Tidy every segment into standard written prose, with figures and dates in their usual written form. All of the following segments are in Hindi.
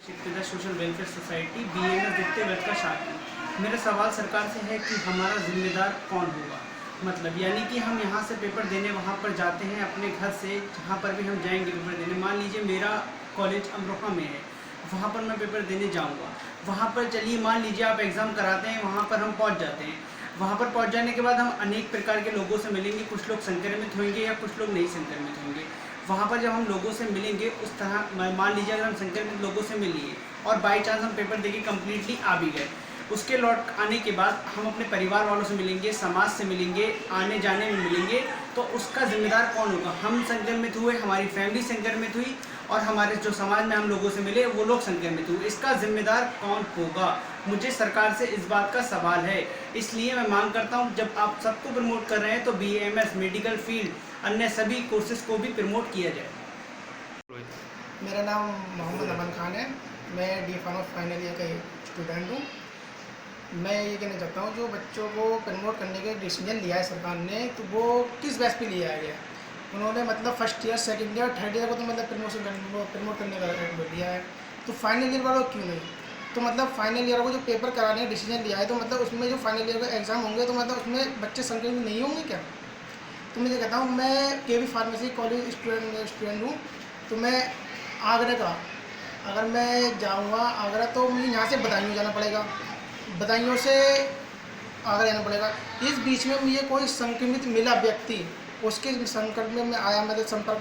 शिक्षित सोशल वेलफेयर सोसाइटी बीएमएस द्वितीय वर्ष का छात्र। मेरा सवाल सरकार से है कि हमारा जिम्मेदार कौन होगा। मतलब यानी कि हम यहाँ से पेपर देने वहाँ पर जाते हैं अपने घर से, जहाँ पर भी हम जाएंगे पेपर देने। मान लीजिए मेरा कॉलेज अमरोहा में है, वहाँ पर मैं पेपर देने जाऊँगा। वहाँ पर चलिए मान लीजिए आप एग्ज़ाम कराते हैं, वहाँ पर हम पहुँच जाते हैं। वहाँ पर पहुँच जाने के बाद हम अनेक प्रकार के लोगों से मिलेंगे। कुछ लोग संक्रमित होंगे या कुछ लोग नहीं संक्रमित होंगे। वहाँ पर जब हम लोगों से मिलेंगे उस तरह मान लीजिए अगर हम संक्रमित लोगों से मिल लिए और बाई चांस हम पेपर देके कम्प्लीटली आ भी गए, उसके लौट आने के बाद हम अपने परिवार वालों से मिलेंगे, समाज से मिलेंगे, आने जाने में मिलेंगे, तो उसका जिम्मेदार कौन होगा। हम संक्रमित हुए, हमारी फैमिली संक्रमित हुई और हमारे जो समाज में हम लोगों से मिले वो लोग संक्रमित हुए, इसका जिम्मेदार कौन होगा। मुझे सरकार से इस बात का सवाल है। इसलिए मैं मांग करता हूँ जब आप सबको प्रमोट कर रहे हैं तो बीएमएस मेडिकल फील्ड अन्य सभी कोर्सेज को भी प्रमोट किया जाए। मेरा नाम मोहम्मद अमन खान है। मैं डी फार्मा फाइनल ईयर का स्टूडेंट हूँ। मैं ये कहना चाहता हूँ जो बच्चों को प्रमोट करने के डिसीजन लिया है सरकार ने, तो वो किस बेस पे लिया गया। उन्होंने मतलब first year, second year, third year को तो मतलब प्रमोट करने का दिया है, तो फाइनल ईयर वालों क्यों नहीं। तो मतलब फाइनल ईयर को जो पेपर कराने का डिसीजन लिया है, तो मतलब उसमें जो फाइनल ईयर का एग्ज़ाम होंगे तो मतलब उसमें बच्चे संक्रमित नहीं होंगे क्या। तो मैं ये कहता हूँ, मैं केवी फार्मेसी कॉलेज स्टूडेंट हूँ। तो मैं आगरा का, अगर मैं जाऊँगा आगरा तो मुझे यहाँ से बदायूं जाना पड़ेगा, बदायूं से आगरा जाना पड़ेगा। इस बीच में मुझे कोई संक्रमित मिला व्यक्ति, उसके संपर्क में आया, मतलब संपर्क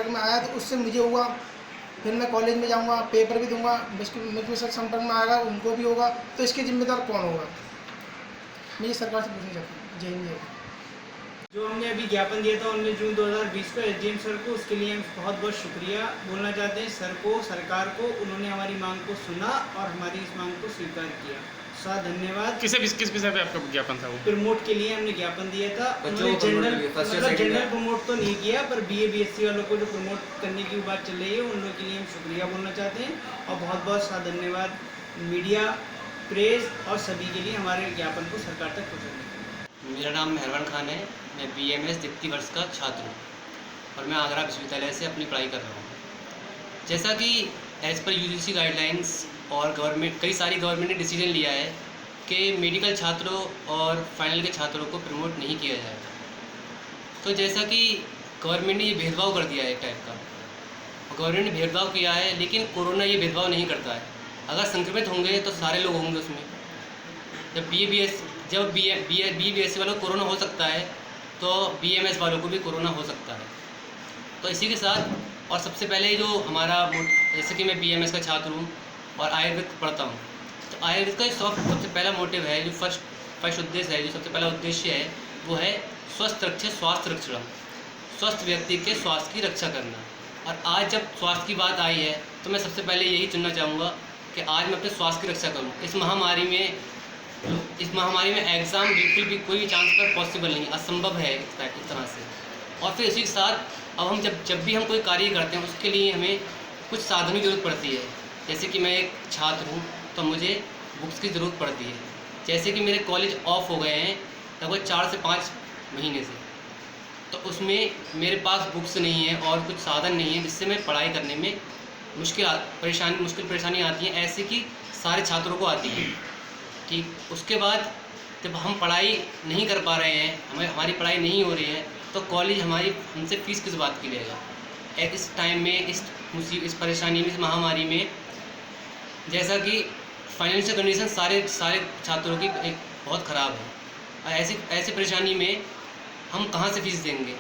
में आया तो उससे मुझे हुआ, फिर मैं कॉलेज में जाऊँगा, पेपर भी दूँगा, मुझ से संपर्क में आएगा, उनको भी होगा, तो इसके जिम्मेदार कौन होगा। मुझे सरकार से पूछना चाहता हूँ। जय हिंद। जो हमने अभी ज्ञापन दिया था 19 जून 2020 को एसडीएम सर को, उसके लिए हम बहुत बहुत शुक्रिया बोलना चाहते हैं सर को, सरकार को। उन्होंने हमारी मांग को सुना और हमारी इस मांग को स्वीकार किया। धन्यवाद। किस विषय पे आपका ज्ञापन था? वो प्रमोट के लिए हमने ज्ञापन दिया था। उन्होंने जनरल प्रमोट तो नहीं किया, पर बीए बीएससी वालों को जो प्रमोट करने की बात चल रही है उन लोगों के लिए हम शुक्रिया बोलना चाहते हैं और बहुत बहुत धन्यवाद मीडिया, प्रेस और सभी के लिए हमारे ज्ञापन को सरकार तक पहुँचाने के लिए। मेरा नाम मेहरबान खान है। मैं बीएमएस द्वितीय वर्ष का छात्र हूँ और मैं आगरा विश्वविद्यालय से अपनी पढ़ाई कर रहा हूँ। जैसा कि एज़ पर यूजीसी गाइडलाइंस और गवर्नमेंट, कई सारी गवर्नमेंट ने डिसीजन लिया है कि मेडिकल छात्रों और फाइनल के छात्रों को प्रमोट नहीं किया जाएगा। तो जैसा कि गवर्नमेंट ने ये भेदभाव कर दिया है एक टाइप का, गवर्नमेंट ने भेदभाव किया है, लेकिन कोरोना ये भेदभाव नहीं करता है। अगर संक्रमित होंगे तो सारे लोग होंगे उसमें। जब BBS वालों को कोरोना हो सकता है तो BMS वालों को भी कोरोना हो सकता है। तो इसी के साथ और सबसे पहले जो हमारा, जैसे कि मैं BMS का छात्र हूँ और आयुर्वेद पढ़ता हूँ, तो आयुर्वेद का सबसे पहला मोटिव है, जो फर्स्ट उद्देश्य है, जो सबसे पहला उद्देश्य है, वो है स्वास्थ्य रक्षण, स्वस्थ व्यक्ति के स्वास्थ्य की रक्षा करना। और आज जब स्वास्थ्य की बात आई है तो मैं सबसे पहले यही चुनना चाहूँगा कि आज मैं अपने स्वास्थ्य की रक्षा करूँ। इस महामारी में एग्ज़ाम बिल्कुल भी कोई भी चांस पर पॉसिबल नहीं, असंभव है इस तरह से। और फिर इसी के साथ अब हम जब भी हम कोई कार्य करते हैं उसके लिए हमें कुछ साधनों की ज़रूरत पड़ती है। जैसे कि मैं एक छात्र हूँ तो मुझे बुक्स की ज़रूरत पड़ती है। जैसे कि मेरे कॉलेज ऑफ हो गए हैं लगभग 4 से 5 महीने से, तो उसमें मेरे पास बुक्स नहीं है और कुछ साधन नहीं है, जिससे मैं पढ़ाई करने में मुश्किल परेशानी आती है, ऐसे कि सारे छात्रों को आती है। ठीक, उसके बाद जब हम पढ़ाई नहीं कर पा रहे हैं, हमारी पढ़ाई नहीं हो रही है, तो कॉलेज हमसे फ़ीस किस बात की लेगा। इस टाइम में, इस परेशानी में, इस महामारी में, जैसा कि फाइनेंशियल कंडीशन सारे छात्रों की एक बहुत ख़राब है, और ऐसी परेशानी में हम कहाँ से फ़ीस देंगे।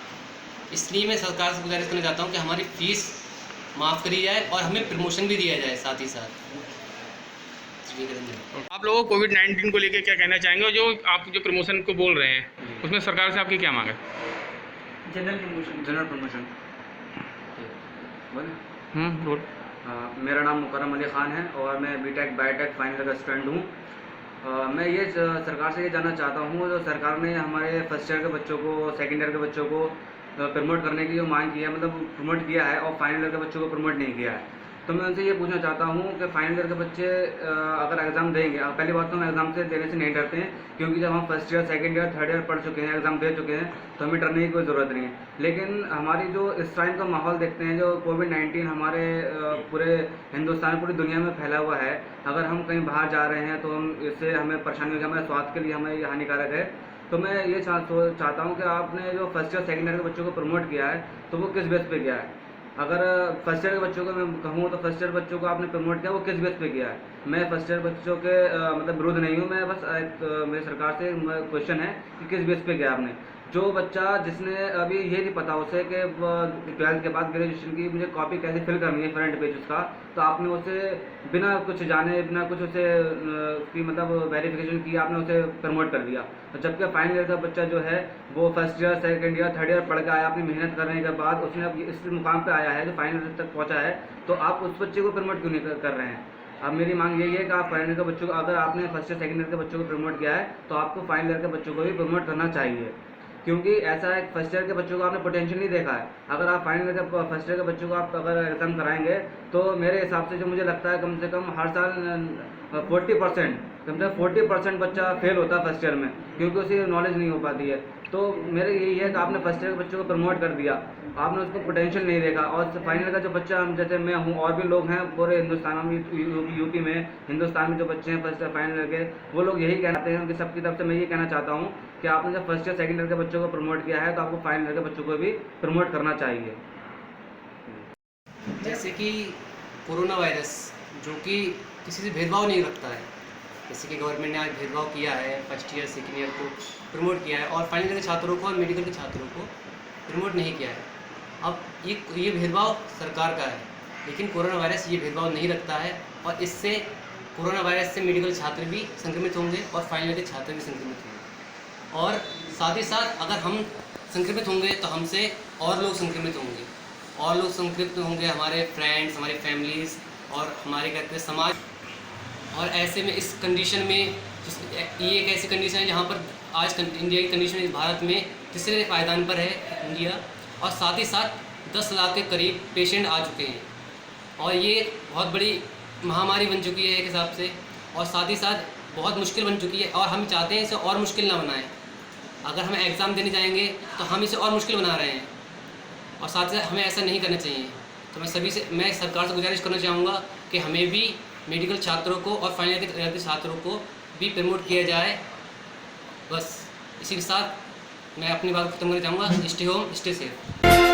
इसलिए मैं सरकार से गुजारिश करना चाहता हूँ कि हमारी फ़ीस माफ़ करी जाए और हमें प्रमोशन भी दिया जाए साथ ही साथ। आप लोगों को कोविड-19 को लेकर क्या कहना चाहेंगे, और जो आप जो प्रमोशन को बोल रहे हैं उसमें सरकार से आपकी क्या मांग है? जनरल प्रमोशन बोल। मेरा नाम मुकर्रम अली ख़ान है और मैं बीटेक बायोटेक फाइनल का स्टूडेंट हूँ। मैं ये सरकार से ये जानना चाहता हूँ, जो सरकार ने हमारे फर्स्ट ईयर के बच्चों को, सेकंड ईयर के बच्चों को प्रमोट करने की जो मांग की है, मतलब प्रमोट किया है और फाइनल ईयर के बच्चों को प्रमोट नहीं किया है, तो मैं उनसे ये पूछना चाहता हूँ कि फाइनल ईयर के बच्चे अगर एग्ज़ाम देंगे, पहली बात तो हम एग्ज़ाम से देने से नहीं डरते हैं, क्योंकि जब हम first year, second year, third year पढ़ चुके हैं, एग्ज़ाम दे चुके हैं, तो हमें डरने की कोई ज़रूरत नहीं है। लेकिन हमारी जो इस टाइम का माहौल देखते हैं, जो कोविड-19 हमारे पूरे हिंदुस्तान, पूरी दुनिया में फैला हुआ है, अगर हम कहीं बाहर जा रहे हैं तो हम इससे हमें परेशानी होगी, हमारे स्वास्थ्य के लिए हमें ये हानिकारक है। तो मैं ये चाहता हूँ कि आपने जो फर्स्ट ईयर, सेकंड ईयर के बच्चों को प्रमोट किया है, तो वो किस बेस पे किया है? अगर फर्स्ट ईयर के बच्चों को मैं कहूँ तो फर्स्ट ईयर बच्चों को आपने प्रमोट किया, वो किस बेस पे किया है? मैं फर्स्ट ईयर बच्चों के मतलब विरुद्ध नहीं हूँ, मैं बस एक मेरी सरकार से क्वेश्चन है कि किस बेस पे किया आपने? जो बच्चा जिसने अभी ये नहीं पता उसे कि 12th के बाद ग्रेजुएशन की मुझे कॉपी कैसे फिल करनी है फ्रंट पेज उसका, तो आपने उसे बिना कुछ जाने, बिना कुछ उसे उसकी मतलब वेरिफिकेशन किए आपने उसे प्रमोट कर दिया। तो जबकि फाइनल ईयर का बच्चा जो है वो first year, second year, third year पढ़ के आया, अपनी मेहनत करने के बाद उसने अब इस मुकाम पे आया है जो फाइनल ईयर तक पहुंचा है, तो आप उस बच्चे को प्रमोट क्यों नहीं कर रहे हैं? अब मेरी मांग यही है कि आप फाइनल ईयर के बच्चों को, अगर आपने फर्स्ट ईयर, सेकंड ईयर के बच्चों को प्रमोट किया है, तो आपको फाइनल ईयर के बच्चों को भी प्रमोट करना चाहिए, क्योंकि ऐसा है फर्स्ट ईयर के बच्चों को आपने पोटेंशियल नहीं देखा है। अगर आप फाइनल ईयर के फर्स्ट ईयर के बच्चों को आप अगर एग्ज़ाम कराएंगे, तो मेरे हिसाब से जो मुझे लगता है कम से कम हर साल 40%, कम से कम 40% बच्चा फेल होता है फर्स्ट ईयर में, क्योंकि उसे नॉलेज नहीं हो पाती है। तो मेरे यही है कि आपने फर्स्ट ईयर के बच्चों को प्रमोट कर दिया, आपने उसको पोटेंशियल नहीं देखा, और फाइनल का जो बच्चा, जैसे मैं हूँ और भी लोग हैं पूरे हिंदुस्तान में, यूपी में, हिंदुस्तान में जो बच्चे हैं फर्स्ट ईयर, फाइनल ईयर के, वो लोग यही कहते हैं कि सबकी तरफ से मैं ये कहना चाहता हूँ कि आपने जब फर्स्ट ईयर, सेकंड ईयर के बच्चों को प्रमोट किया है, तो आपको फाइनल ईयर के बच्चों को भी प्रमोट करना चाहिए। जैसे कि कोरोना वायरस जो कि किसी से भेदभाव नहीं रखता है, जैसे कि गवर्नमेंट ने आज भेदभाव किया है, फर्स्ट ईयर, सेकेंड ईयर को प्रमोट किया है और फाइनल ईयर के छात्रों को और मेडिकल के छात्रों को प्रमोट नहीं किया है। अब ये भेदभाव सरकार का है, लेकिन कोरोना वायरस ये भेदभाव नहीं रखता है, और इससे कोरोना वायरस से मेडिकल छात्र भी संक्रमित होंगे और फाइनल ईयर के छात्र भी संक्रमित होंगे, और साथ ही साथ अगर हम संक्रमित होंगे तो हमसे और लोग संक्रमित होंगे, और लोग संक्रमित होंगे, हमारे फ्रेंड्स, हमारी फैमिलीज़ और हमारे कहते हैं समाज। और ऐसे में इस कंडीशन में ये एक ऐसी कंडीशन है जहाँ पर आज इंडिया की कंडीशन भारत में तीसरे पायदान पर है इंडिया, और साथ ही साथ 10 लाख के करीब पेशेंट आ चुके हैं, और ये बहुत बड़ी महामारी बन चुकी है एक हिसाब से, और साथ ही साथ बहुत मुश्किल बन चुकी है, और हम चाहते हैं इसे और मुश्किल ना बनाएं। अगर हम एग्ज़ाम देने जाएंगे तो हम इसे और मुश्किल बना रहे हैं, और साथ ही साथ हमें ऐसा नहीं करना चाहिए। तो मैं सरकार से गुजारिश करना चाहूँगा कि हमें भी मेडिकल छात्रों को और फाइनल ईयर के छात्रों को भी प्रमोट किया जाए। बस इसी के साथ मैं अपनी बात खत्म करना चाहूँगा। Stay home, stay safe.